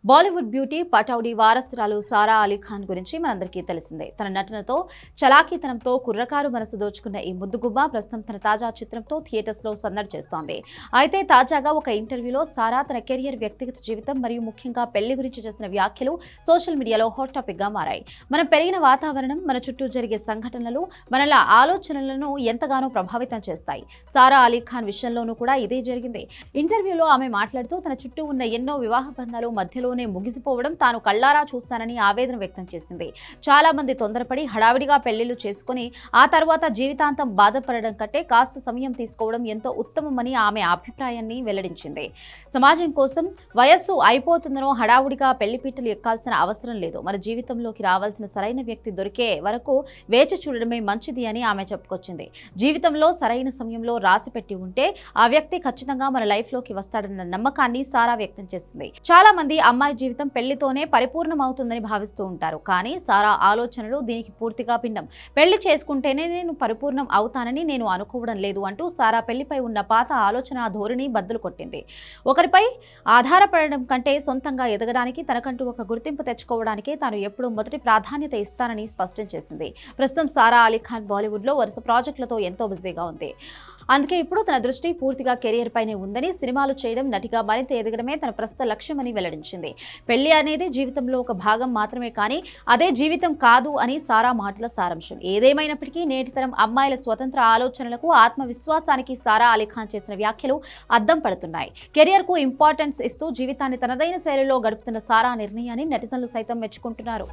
Bollywood beauty Pataudi వారసురాలు సారా అలీ ఖాన్ గురించి మనందరికీ తెలిసిందే. తన నటనతో చలాకీతనంతో కుర్రకారు మనసు దోచుకున్న ఈ ముద్దుగుమ్మ ప్రస్తుతం తన తాజా చిత్రంతో థియేటర్స్ లో సందడి చేస్తోంది. అయితే తాజాగా ఒక ఇంటర్వ్యూలో సారా తన కెరియర్, వ్యక్తిగత జీవితం మరియు ముఖ్యంగా పెళ్లి గురించి చేసిన వ్యాఖ్యలు సోషల్ మీడియాలో హాట్ టాపిక్ గా మారాయి. మనం పెరిగిన వాతావరణం, మన చుట్టూ జరిగే సంఘటనలు మనల ఆలోచనలను ఎంతగానో ప్రభావితం చేస్తాయి. సారా అలీ ఖాన్ విషయంలోనూ కూడా ఇదే జరిగింది. ఇంటర్వ్యూలో ఆమె మాట్లాడుతూ తన చుట్టూ ఉన్న ఎన్నో వివాహ బంధాలు మధ్యలో ముగిసిపోవడం తాను కళ్ళారా చూశానని ఆవేదన వ్యక్తం చేసింది. చాలా మంది తొందరపడి హడావిడిగా పెళ్లిళ్లు చేసుకుని ఆ తర్వాత జీవితాంతం బాధపడడం కంటే కాస్త సమయం తీసుకోవడం ఎంతో ఉత్తమమని ఆమె అభిప్రాయాన్ని వెల్లడించింది. సమాజం కోసం వయస్సు అయిపోతుందనో హడావుడిగా పెళ్లిపీటలు ఎక్కాల్సిన అవసరం లేదు. మన జీవితంలోకి రావాల్సిన సరైన వ్యక్తి దొరికే వరకు వేచి చూడడమే మంచిది అని ఆమె చెప్పుకొచ్చింది. జీవితంలో సరైన సమయంలో రాసి పెట్టి ఉంటే ఆ వ్యక్తి ఖచ్చితంగా మన లైఫ్ లోకి వస్తాడన్న నమ్మకాన్ని సారా వ్యక్తం చేసింది. చాలా మంది అమ్మాయి జీవితం పెళ్లితోనే పరిపూర్ణమవుతుందని భావిస్తూ ఉంటారు. కానీ సారా ఆలోచనలు దీనికి పూర్తిగా భిన్నం. పెళ్లి చేసుకుంటేనే నేను పరిపూర్ణం అవుతానని నేను అనుకోవడం లేదు అంటూ సారా పెళ్లిపై ఉన్న పాత ఆలోచన ధోరణి బద్దలు కొట్టింది. ఒకరిపై ఆధారపడడం కంటే సొంతంగా ఎదగడానికి, తనకంటూ ఒక గుర్తింపు తెచ్చుకోవడానికే తాను ఎప్పుడూ మొదటి ప్రాధాన్యత ఇస్తానని స్పష్టం చేసింది. ప్రస్తుతం సారా అలీ ఖాన్ బాలీవుడ్ లో వరుస ప్రాజెక్టులతో ఎంతో బిజీగా ఉంది. అందుకే ఇప్పుడు తన దృష్టి పూర్తిగా కెరియర్ పైనే ఉందని, సినిమాలు చేయడం, నటిగా మరింత ఎదగడమే తన ప్రస్తుత లక్ష్యమని వెల్లడించింది. పెళ్లి అనేది జీవితంలో ఒక భాగం మాత్రమే కానీ అదే జీవితం కాదు అని సారా మాటల సారాంశం. ఏదేమైనప్పటికీ నేటి తరం అమ్మాయిల స్వతంత్ర ఆలోచనలకు, ఆత్మవిశ్వాసానికి సారా అలీ ఖాన్ చేసిన వ్యాఖ్యలు అద్దం పడుతున్నాయి. కెరియర్ కు ఇంపార్టెన్స్ ఇస్తూ జీవితాన్ని తనదైన శైలిలో గడుపుతున్న సారా నిర్ణయాన్ని నెటిజన్లు సైతం మెచ్చుకుంటున్నారు.